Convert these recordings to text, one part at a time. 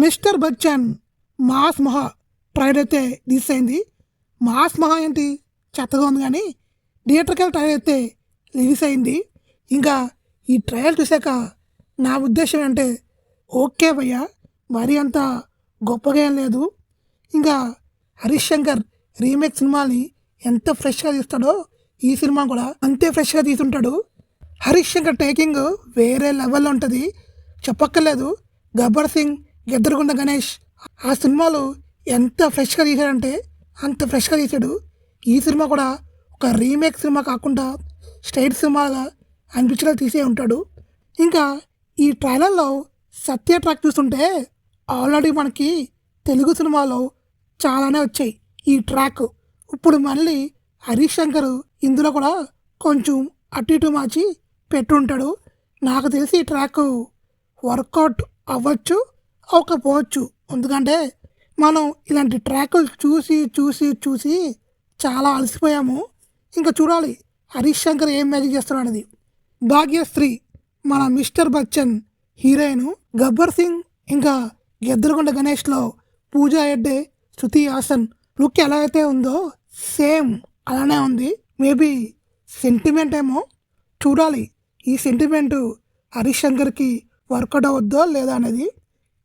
Mister Bachchan mass మహా trailer అయితే release అయింది. మాస్ మహా ఏంటి చెత్తగా ఉంది, కానీ థియేటర్కి ట్రైలర్ అయితే రిలీజ్ అయింది. ఇంకా ఈ ట్రైలర్ చూశాక నా ఉద్దేశం అంటే ఓకే భయ్యా, మరీ అంత గొప్పగా ఏం లేదు. ఇంకా హరీష్ శంకర్ రీమేక్ సినిమాని ఎంత ఫ్రెష్గా తీస్తాడో ఈ సినిమా కూడా అంతే ఫ్రెష్గా తీసుంటాడు. హరీష్ శంకర్ టేకింగ్ వేరే లెవెల్లో ఉంటుంది, చెప్పక్కర్లేదు. గబ్బర్ సింగ్, గద్దరగొండ గణేష్ ఆ సినిమాలు ఎంత ఫ్రెష్గా తీశాడంటే అంత ఫ్రెష్గా తీశాడు. ఈ సినిమా కూడా ఒక రీమేక్ సినిమా కాకుండా స్ట్రైట్ సినిమాగా అనిపించేలా తీసే ఉంటాడు. ఇంకా ఈ ట్రైలర్లో సత్య ట్రాక్ చూస్తుంటే ఆల్రెడీ మనకి తెలుగు సినిమాలో చాలానే వచ్చాయి ఈ ట్రాక్. ఇప్పుడు మళ్ళీ హరీష్ శంకర్ ఇందులో కూడా కొంచెం అటు ఇటు మార్చి పెట్టుంటాడు. నాకు తెలిసి ఈ ట్రాక్ వర్కౌట్ అవ్వచ్చు, అవ్వకపోవచ్చు. ఎందుకంటే మనం ఇలాంటి ట్రాకులు చూసి చూసి చూసి చాలా అలసిపోయాము. ఇంకా చూడాలి హరీష్ శంకర్ ఏం మ్యాజిక్ చేస్తాడు అనేది. భాగ్యశ్రీ మన మిస్టర్ బచ్చన్ హీరోయిన్, గబ్బర్ సింగ్ ఇంకా గద్దరగొండ గణేష్లో పూజా హెగ్డే, శృతి హాసన్ లుక్ ఎలా అయితే ఉందో సేమ్ అలానే ఉంది. మేబీ సెంటిమెంట్ ఏమో, చూడాలి ఈ సెంటిమెంట్ హరీష్ శంకర్కి వర్కౌట్ అవుద్దో లేదా అనేది.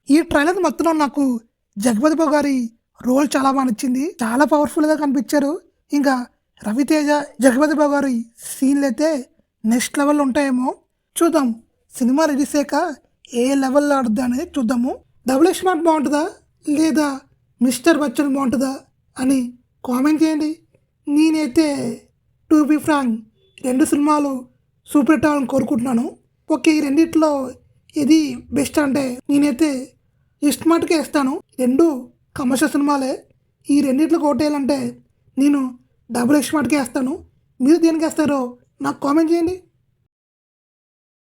ఈ ట్రైలర్ మొత్తం నాకు జగపతి బాబు గారి రోల్ చాలా బాగా నచ్చింది, చాలా పవర్ఫుల్గా కనిపించారు. ఇంకా రవితేజ, జగపతి బాబు గారి సీన్లు అయితే నెక్స్ట్ లెవెల్లో ఉంటాయేమో, చూద్దాం. సినిమా రిలీజ్ అయ్యాక ఏ లెవెల్లో ఆడుద్దా అనేది చూద్దాము. డబుల్ స్మార్ట్ బాగుంటుందా లేదా మిస్టర్ బచ్చన్ బాగుంటుందా అని కామెంట్ చేయండి. నేనైతే టు బి ఫ్రాంక్ రెండు సినిమాలు సూపర్ హిట్ అవ్వాలని కోరుకుంటున్నాను. ఓకే, ఈ రెండిట్లో ఇది బెస్ట్ అంటే నేనైతే స్మార్ట్కే వేస్తాను. రెండు కమర్షియల్ సినిమాలే. ఈ రెండిట్లో కోటేయాలంటే నేను డబుల్ స్మార్ట్కే వేస్తాను. మీరు దేనికి వేస్తారో నాకు కామెంట్ చేయండి.